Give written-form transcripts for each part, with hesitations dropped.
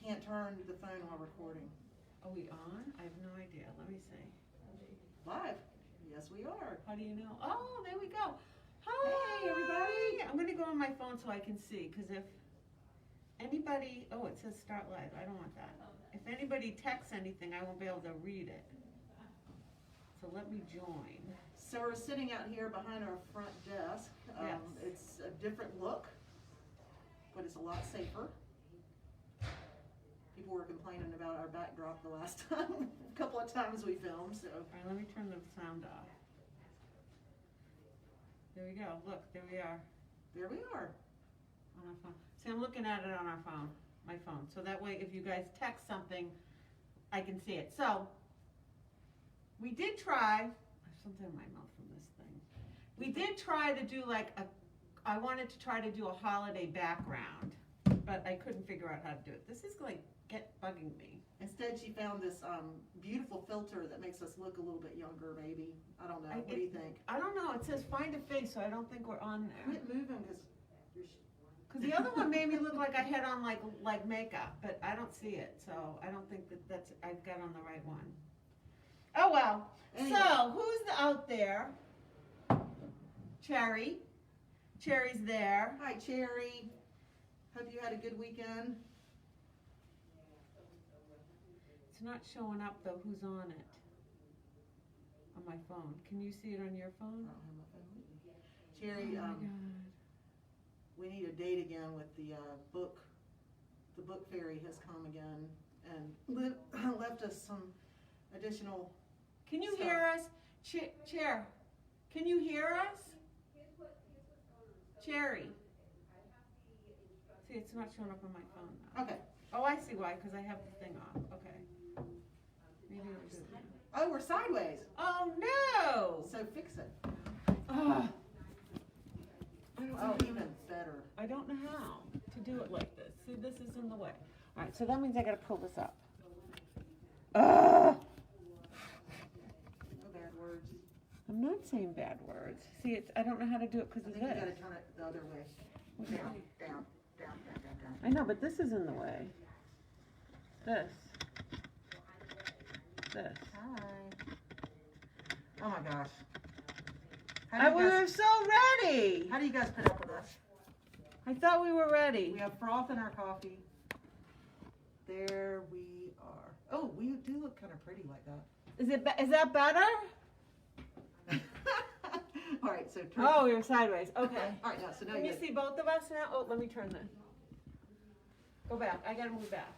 can't turn the phone while recording. Are we on? I have no idea. Let me see. Live? Yes, we are. How do you know? Oh, there we go. Hi, Hey, everybody. I'm going to go on my phone so I can see, because if anybody, oh, it says start live. I don't want that. If anybody texts anything, I won't be able to read it. So let me join. So we're sitting out here behind our front desk. Yes. It's a different look, but it's a lot safer. People were complaining about our backdrop the last time, a couple of times we filmed, so. All right, let me turn the sound off. There we go. Look, there we are There we are. on our phone. See, I'm looking at it on our phone, my phone. So that way, if you guys text something, I can see it. So we did try, there's something in my mouth from this thing. We did try to do I wanted to try to do a holiday background, but I couldn't figure out how to do it. This is like bugging me. Instead, she found this beautiful filter that makes us look a little bit younger, maybe. I don't know. What do you think? I don't know. It says find a face, so I don't think we're on there. Quit moving because you're. Because the other one made me look like I had on like makeup, but I don't see it, so I don't think that's I've got on the right one. Oh well. Anyway. So who's out there? Cherry. Cherry's there. Hi, Cherry. Hope you had a good weekend. It's not showing up though. Who's on it? On my phone. Can you see it on your I phone? don't have my phone with me. Cherry, Oh my God. we need a date again with the book. The book fairy has come again and left us some additional. Can you stuff. hear us? Chair. Can you hear us? Cherry. See, it's not showing up on my phone now. Okay. Oh, I see why, because I have the thing off. Okay. Maybe it'll do it now. Oh, we're sideways. Oh, no! So fix it. Ugh. Oh, even better. I don't know how to do it like this. See, this is in the way. All right, so that means I got to pull this up. Ugh. No bad words. I'm not saying bad words. See, I don't know how to do it because I of think you gotta this. turn it the other way. What's Down, that? down, down, down, down, down. I know, but this is in the way. This. This. Hi. Oh my gosh. We were so ready. How do you guys put up with us? I thought we were ready. We have froth in our coffee. There we are. Oh, we do look kind of pretty like that. Is that better? All right, so turn. Oh, you're sideways. Okay. All right, now, so now Can you you see both of us now? Oh, let me turn this. Go back. I gotta move back.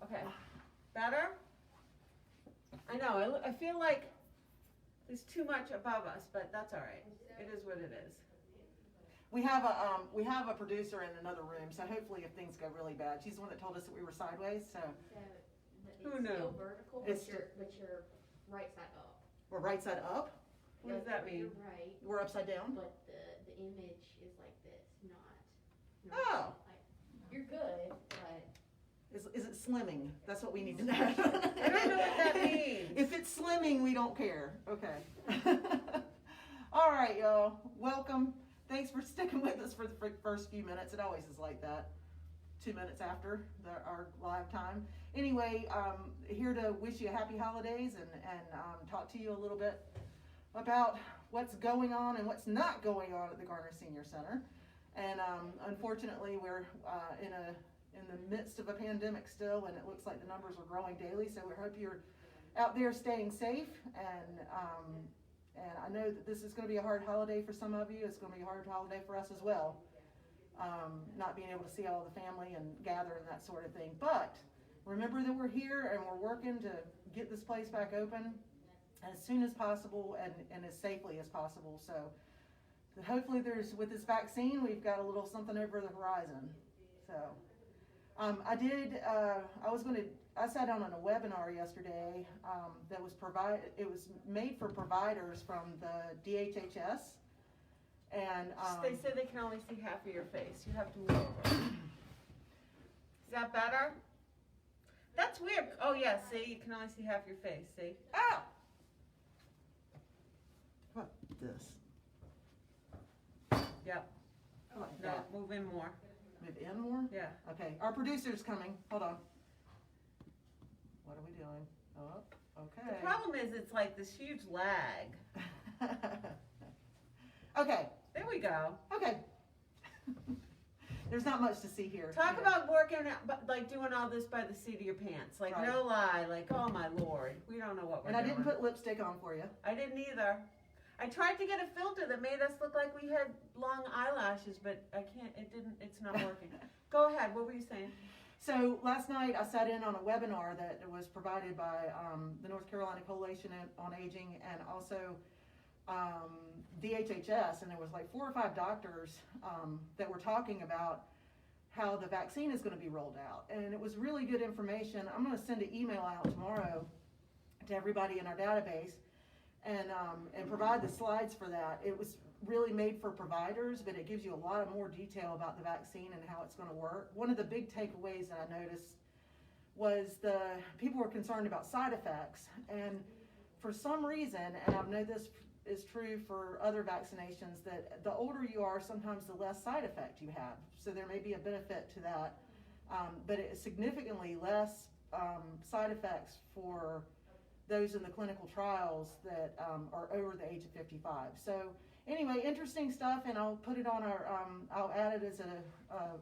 Okay. Better? I know. I feel like there's too much above us, but that's all right. It is what it is. we have a producer in another room, so hopefully if things go really bad, she's the one that told us that we were sideways, so Who It's knew? still vertical, It's but you're right side up. we're right side up. What does that mean? You're right, We're upside down. but the image is like this, not Oh. like, you're good, but Is it slimming? That's what we need to know. I don't know what that means. If it's slimming, we don't care. Okay. All right, y'all. Welcome. Thanks for sticking with us for the first few minutes. It always is like that. 2 minutes after our live time. Anyway, here to wish you a happy holidays and talk to you a little bit about what's going on and what's not going on at the Garner Senior Center. And unfortunately, we're in the midst of a pandemic still, and it looks like the numbers are growing daily. So we hope you're out there staying safe. And I know that this is going to be a hard holiday for some of you. It's going to be a hard holiday for us as well. Not being able to see all the family and gather and that sort of thing. But remember that we're here and we're working to get this place back open as soon as possible and as safely as possible. So hopefully with this vaccine, we've got a little something over the horizon. So I sat down on a webinar yesterday that was it was made for providers from the DHHS. And They say they can only see half of your face. You have to move over. Is that better? That's weird. Oh yeah, see, you can only see half your face, see? ah! What this? Yep. Like No, that. move in more. Move in more? Yeah. Okay, our producer's coming. Hold on. What are we doing? Oh, The okay. problem is it's like this huge lag. Okay, There we go. okay. There's not much to see here. Talk Yeah. about working, like doing all this by the seat of your pants. Like, Right. no lie, like, oh my lord, we don't know what we're And I doing. didn't put lipstick on for you. I didn't either. I tried to get a filter that made us look like we had long eyelashes, but I can't, it's not working. Go ahead, what were you saying? So last night I sat in on a webinar that was provided by the North Carolina Coalition on Aging and also DHHS, and there was like 4 or 5 doctors that were talking about how the vaccine is going to be rolled out, and it was really good information. I'm going to send an email out tomorrow to everybody in our database and provide the slides for that. It was really made for providers, but it gives you a lot of more detail about the vaccine and how it's going to work. One of the big takeaways that I noticed was the people were concerned about side effects, and for some reason, and I know this is true for other vaccinations, that the older you are, sometimes the less side effect you have. So there may be a benefit to that, but it's significantly less side effects for those in the clinical trials that are over the age of 55. So anyway, interesting stuff, and I'll put it on our, I'll add it as an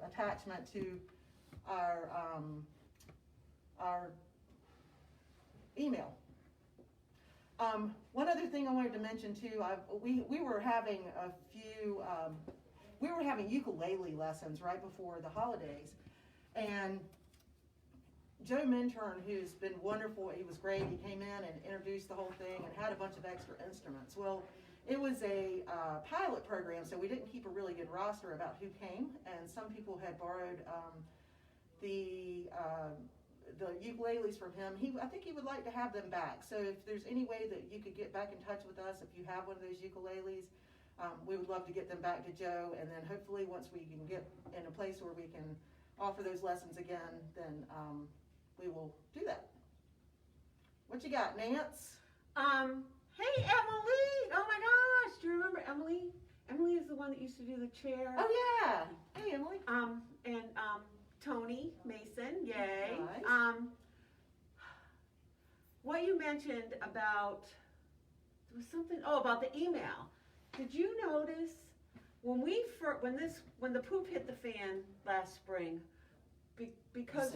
attachment to our email. One other thing I wanted to mention too, we were having a few, we were having ukulele lessons right before the holidays, and Joe Minturn, who's been wonderful, he was great, he came in and introduced the whole thing and had a bunch of extra instruments. Well, it was a pilot program, so we didn't keep a really good roster about who came, and some people had borrowed the ukuleles from him. I think he would like to have them back. So if there's any way that you could get back in touch with us, if you have one of those ukuleles, we would love to get them back to Joe, and then hopefully once we can get in a place where we can offer those lessons again, then we will do that. What you got, Nance? Hey Emily! Oh my gosh, do you remember Emily? Emily is the one that used to do the chair. Oh yeah. Hey Emily. And Tony Mason, yay. Nice. What you mentioned about, there was something, about the email. Did you notice when when the poop hit the fan last spring, because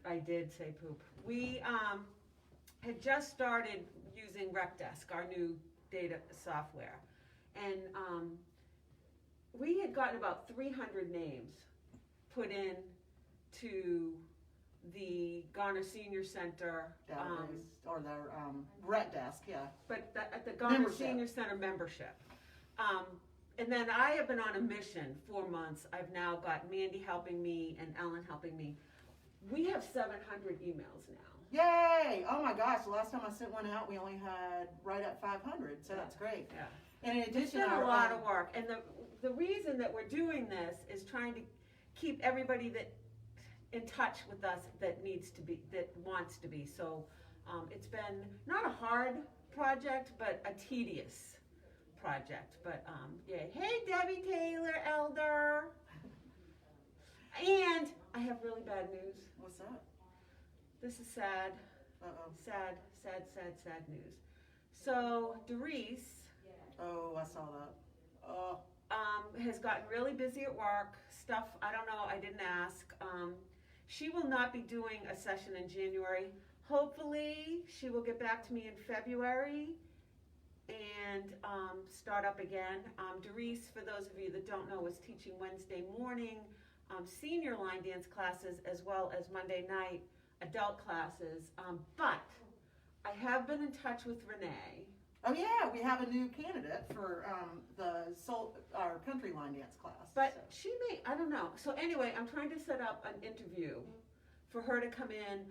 I did say poop. We had just started using RecDesk, our new data software, and we had gotten about 300 names put in to the Garner Senior Center Database, or their RecDesk, yeah. but at the Garner Membership. Senior Center membership. And then I have been on a mission 4 months. I've now got Mandy helping me and Ellen helping me. We have 700 emails now. Yay! Oh my gosh, the last time I sent one out, we only had right at 500, so that's great. Yeah. And in It's addition, been a lot of work. And the reason that we're doing this is trying to keep everybody that in touch with us that wants to be. So it's been not a hard project, but a tedious project. But yeah. Hey Debbie Taylor, Elder. And I have really bad news. What's that? This is sad. Uh-oh. Sad news. So Doris Oh, I saw that. Oh. has gotten really busy at work. Stuff, I don't know, I didn't ask. She will not be doing a session in January. Hopefully, she will get back to me in February and start up again. Doris, for those of you that don't know, is teaching Wednesday morning senior line dance classes as well as Monday night adult classes. But I have been in touch with Renee. Oh yeah, we have a new candidate for our country line dance class. But she may, I don't know. So anyway, I'm trying to set up an interview for her to come in.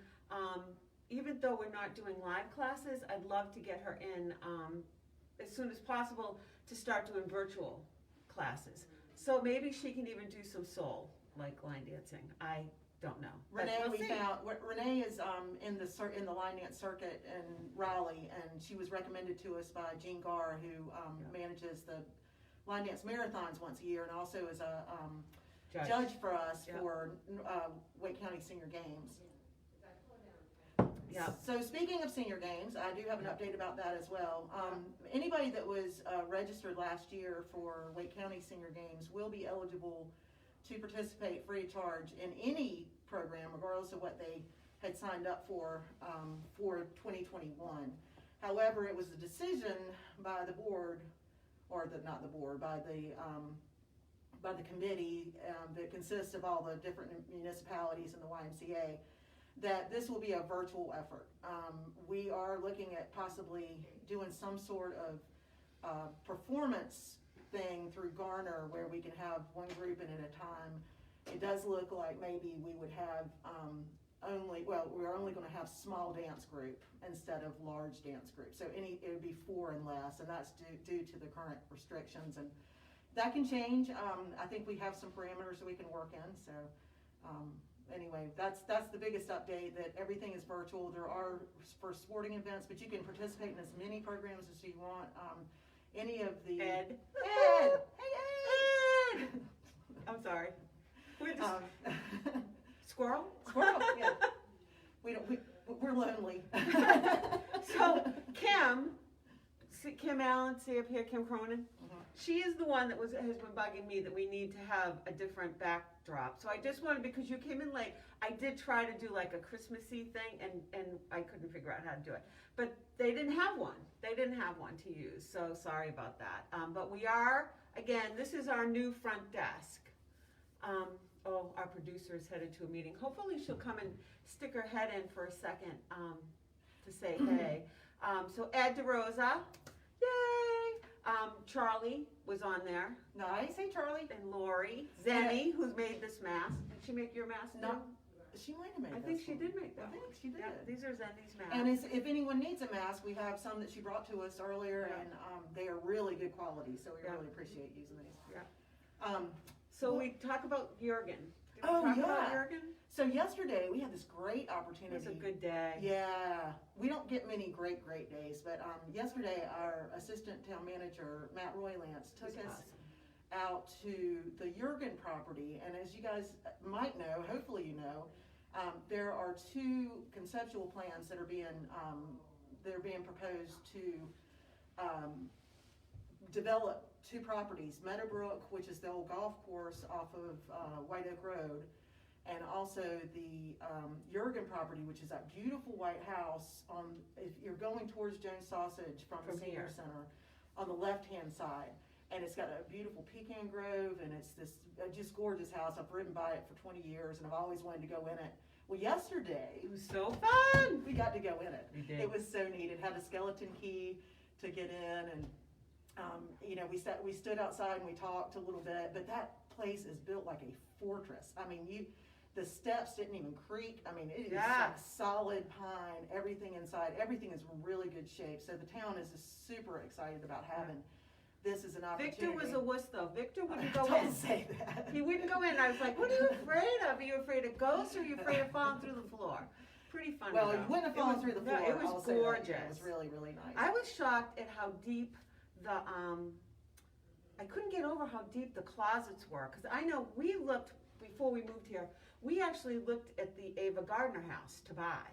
Even though we're not doing live classes, I'd love to get her in as soon as possible to start doing virtual classes. So maybe she can even do some soul, like line dancing. I don't know. Renee, But we'll see. Renee is in the line dance circuit in Raleigh, and she was recommended to us by Jean Garr, who manages the line dance marathons once a year, and also is a judge for us Yeah. for Wake County Senior Games. Yeah. So speaking of senior games, I do have an update about that as well. Anybody that was registered last year for Wake County Senior Games will be eligible to participate free of charge in any program, regardless of what they had signed up for 2021. However, it was a decision by the board, or not the board, by the committee that consists of all the different municipalities in the YMCA, that this will be a virtual effort. We are looking at possibly doing some sort of performance thing through Garner where we can have one group in at a time. It does look like maybe we would have we're only going to have small dance group instead of large dance group. So it would be 4 and less, and that's due to the current restrictions, and that can change. I think we have some parameters that we can work in. So anyway, that's the biggest update, that everything is virtual. There are for sporting events, but you can participate in as many programs as you want. Any of the Ed. Hey Ed! I'm sorry. We're just, squirrel? Squirrel, yeah. We're lonely. So Kim Allen, see up here, Kim Cronin. She is the one that has been bugging me that we need to have a different backdrop. So I just wanted, because you came in late, I did try to do like a Christmassy thing, and I couldn't figure out how to do it. But they didn't have one. They didn't have one to use, so sorry about that. But we are, again, this is our new front desk. Our producer is headed to a meeting. Hopefully she'll come and stick her head in for a second to say hey. So Ed DeRosa, yay! Charlie was on there. Nice, hey Charlie. And Lori. Zenny, who's made this mask. Did she make your mask? No, she might have made I this think she one. did make that. I think she did. Yeah, these are Zenny's masks. And if anyone needs a mask, we have some that she brought to us earlier, Yeah. and they are really good quality, so we Yeah. really appreciate using these. Yeah. So we talk about Jurgen. Did we Oh, talk yeah. about Jurgen? So yesterday, we had this great It opportunity. was a good day. Yeah, we don't get many great days, but yesterday our assistant town manager, Matt Roylance, It took was us awesome. out to the Jurgen property, and as you guys might know, hopefully you know, there are 2 conceptual plans that are being proposed to develop 2 properties, Meadowbrook, which is the old golf course off of White Oak Road, and also the Jurgen property, which is that beautiful white house if you're going towards Jones Sausage from the Senior here. Center, on the left-hand side. And it's got a beautiful pecan grove, and it's this just gorgeous house. I've ridden by it for 20 years, and I've always wanted to go in it. Well, yesterday, It was so fun. we got to go in it. We did. It was so neat. It had a skeleton key to get in, and we stood outside and we talked a little bit. But that place is built like a fortress. I mean, the steps didn't even creak. I mean, it is Yeah. like solid pine. Everything inside, everything is in really good shape. So the town is just super excited about having this as an opportunity. Victor was a wuss though. Victor wouldn't go Don't in. say that. He wouldn't go in. I was like, what are you afraid of? Are you afraid of ghosts, or are you afraid of falling through the floor? Pretty funny. Well, though. you wouldn't have It fallen was- through the no, floor. It was I'll say that. gorgeous. It was really, really nice. I was shocked at how deep I couldn't get over how deep the closets were, because I know we looked, before we moved here, we actually looked at the Ava Gardner house to buy.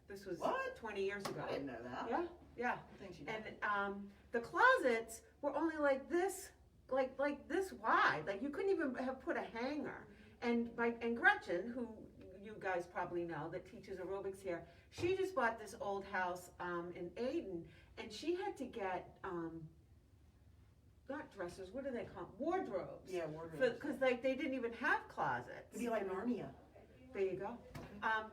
This was What? 20 years ago. I didn't know that. Yeah. I think she did. And the closets were only like this, like this wide. Like you couldn't even have put a hanger. And Gretchen, who you guys probably know, that teaches aerobics here, she just bought this old house in Aden, and she had to get not dressers. What do they call them? Wardrobes. Yeah, wardrobes. Because like they didn't even have closets. It'd be like Narnia. There you go.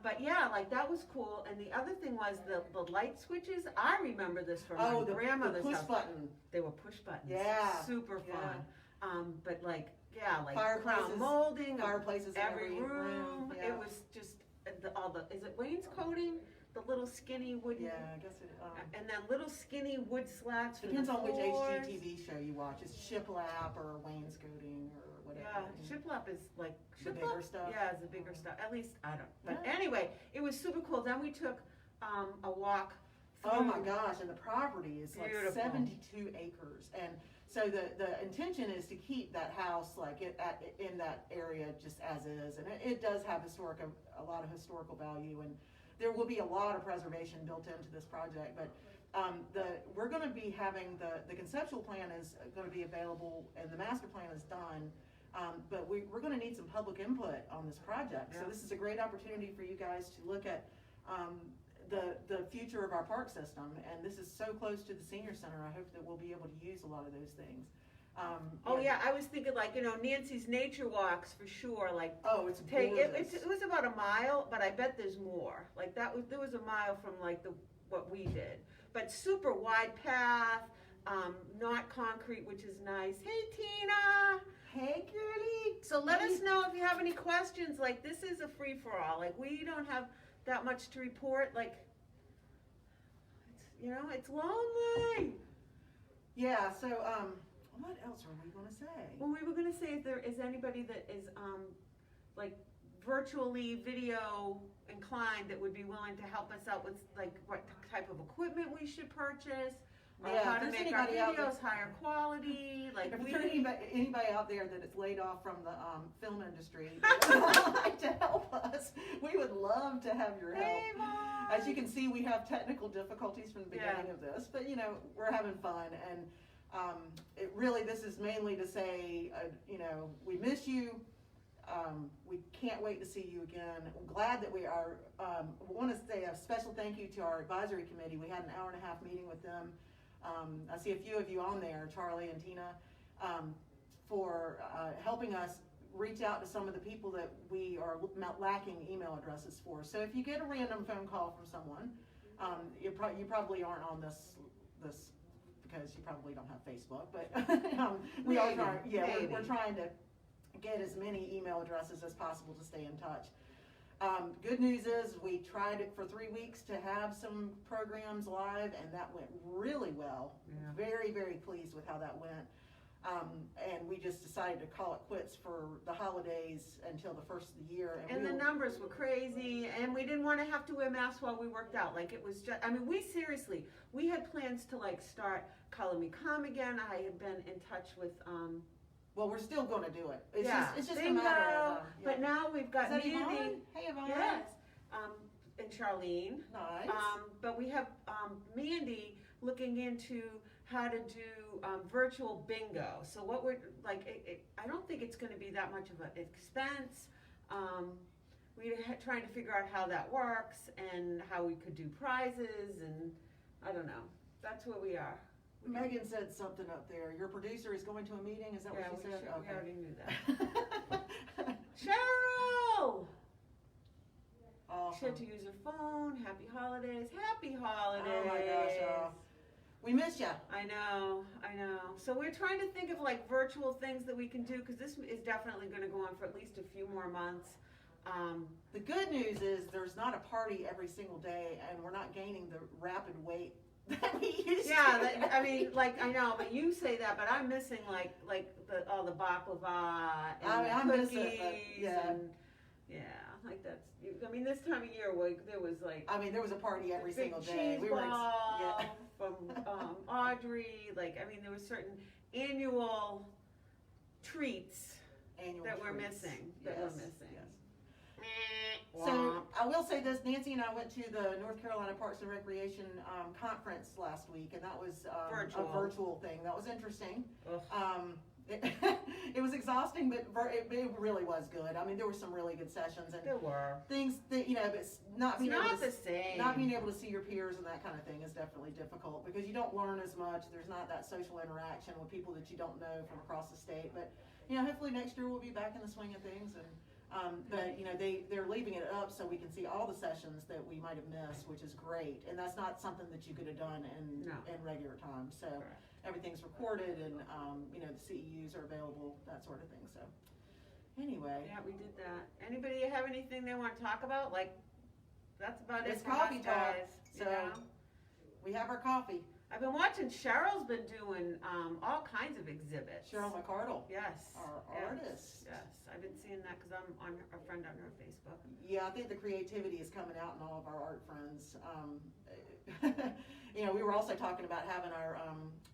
But yeah, like that was cool. And the other thing was the light switches. I remember this from my the grandmother's push house. button. They were push buttons. Yeah. Super Yeah. fun. But like crown Fireplaces- molding, Fireplaces in every room. Yeah. It was just is it wainscoting? The little skinny wooden. Yeah, I guess it. And then little skinny wood slats. for the Depends on which floors. HGTV show you watch. It's shiplap or wainscoting or whatever. Yeah, shiplap is like The bigger stuff? Yeah, it's the bigger stuff. At least I don't. But Yeah. anyway, it was super cool. Then we took a walk. Oh my through- gosh, and the property is like Beautiful. 72 acres. And So the intention is to keep that house like in that area just as is, and it does have a lot of historical value, and there will be a lot of preservation built into this project. But we're going to be having the conceptual plan is going to be available, and the master plan is done. But we're going to need some public input on this project. So Yeah. this is a great opportunity for you guys to look at the future of our park system, and this is so close to the senior center. I hope that we'll be able to use a lot of those things. Oh yeah, I was thinking like, Nancy's nature walks for sure, like Oh, it's take gorgeous. it was about a mile, but I bet there's more. Like there was a mile from like what we did. But super wide path, not concrete, which is nice. Hey Tina! Hey, girlie. So let us know if you have any questions. Like this is a free for all. Like we don't have that much to report. Like it's lonely. Yeah. So, what else are we gonna say? Well, we were gonna say if there is anybody that is like virtually video inclined that would be willing to help us out with like what type of equipment we should purchase, or Yeah, how if to there's make our anybody out there- videos higher quality. Like If we there's anybody out there that is laid off from the film industry that would like to help us, we would love to have your help. Hey, Mom! As you can see, we have technical difficulties from the beginning of this, but we're having fun, and this is mainly to say, we miss you. We can't wait to see you again. I'm glad that we are. Want to say a special thank you to our advisory committee. We had an hour-and-a-half meeting with them. I see a few of you on there, Charlie and Tina, for helping us reach out to some of the people that we are lacking email addresses for. So if you get a random phone call from someone, you probably aren't on this because you probably don't have Facebook, but we are trying. Yeah, we're trying to get as many email addresses as possible to stay in touch. Good news is we tried it for 3 weeks to have some programs live, and that went really well. Yeah. Very, very pleased with how that went. And we just decided to call it quits for the holidays until the first of the year. And the numbers were crazy, and we didn't want to have to wear masks while we worked out. Like it was just, we had plans to like start Color Me Calm again. I had been in touch with, well, we're still going to do it. It's just bingo, a matter of, but now we've got Is that Mandy. Yvonne? Hey, Yvonne. Yes, and Charlene. Nice. But we have Mandy looking into how to do virtual bingo. So what we're like, I don't think it's going to be that much of an expense. We're trying to figure out how that works and how we could do prizes, and I don't know. That's where we are. Megan said something up there. Your producer is going to a meeting. Is that Yeah, what she said? we already knew that. Cheryl! Awesome. She had to use her phone. Happy holidays. Happy holidays. Oh my gosh, we miss ya. I know. So we're trying to think of like virtual things that we can do, because this is definitely going to go on for at least a few more months. The good news is there's not a party every single day, and we're not gaining the rapid weight that we used to. I know, but you say that, but I'm missing all the baklava and I cookies, miss it, but yeah. and like that's. This time of year, there was like. There was a party every big single day. cheese ball from Audrey. There were certain annual treats that we're missing. Yes. Yes. So I will say this: Nancy and I went to the North Carolina Parks and Recreation conference last week, and that was a virtual thing. That was interesting. It was exhausting, but it really was good. There were some really good sessions, and There were. things that but not being It's able not to the same. not being able to see your peers and that kind of thing is definitely difficult, because you don't learn as much. There's not that social interaction with people that you don't know from across the state. But hopefully next year we'll be back in the swing of things, and but they're leaving it up so we can see all the sessions that we might have missed, which is great. And that's not something that you could have done in regular time. So Correct. everything's recorded, and the CEUs are available, that sort of thing. So anyway, Yeah, we did that. Anybody have anything they want to talk about? That's about It's it for coffee us, talk, guys. so we have our coffee. I've been watching. Cheryl's been doing all kinds of exhibits. Cheryl McCardle, Yes. our yes, artist. Yes, I've been seeing that because a friend on her Facebook. Yeah, I think the creativity is coming out in all of our art friends. You know, we were also talking about having our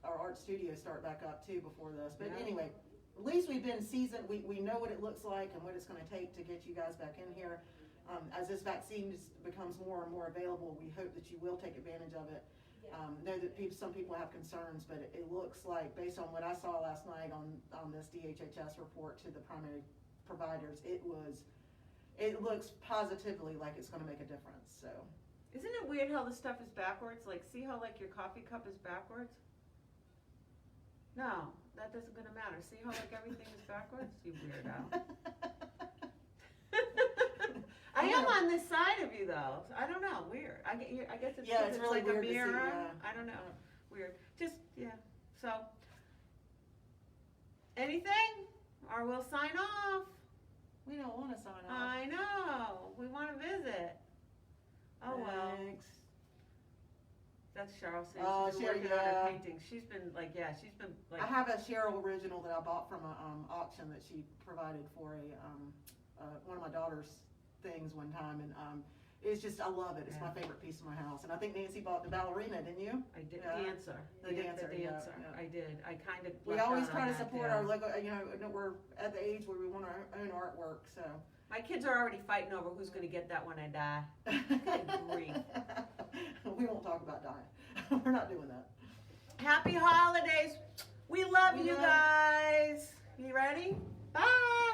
art studio start back up too before this. But Yeah. anyway, at least we've been seasoned. We know what it looks like and what it's going to take to get you guys back in here. As this vaccine becomes more and more available, we hope that you will take advantage of it. Know that some people have concerns, but it looks like, based on what I saw last night on this DHHS report to the primary providers, it looks positively like it's going to make a difference. So. Isn't it weird how the stuff is backwards? Like, see how like your coffee cup is backwards? No, that doesn't gonna matter. See how like everything is backwards? You weirdo. I am on this side of you though. I don't know. Weird. I guess it's, Yeah, it's really like weird a to see, mirror. yeah. I don't know. Weird. Just yeah. So anything, or we'll sign off. We don't want to sign off. I know. We want to visit. Oh well. Thanks. That's Cheryl saying Oh, she's been Cheryl, working on her yeah. painting. She's been like, she's been like. I have a Cheryl original that I bought from a auction that she provided for one of my daughter's things one time, and it's just, I love it. It's my favorite piece of my house. And I think Nancy bought the ballerina, didn't you? I did Yeah. dancer. The dancer, yeah, dancer. yeah. I did. I kind of. We always try to support our local. You know, we're at the age where we want our own artwork. So. My kids are already fighting over who's going to get that when I die. Good grief. We won't talk about dying. We're not doing that. Happy holidays. We love We you love- guys. You ready? Bye.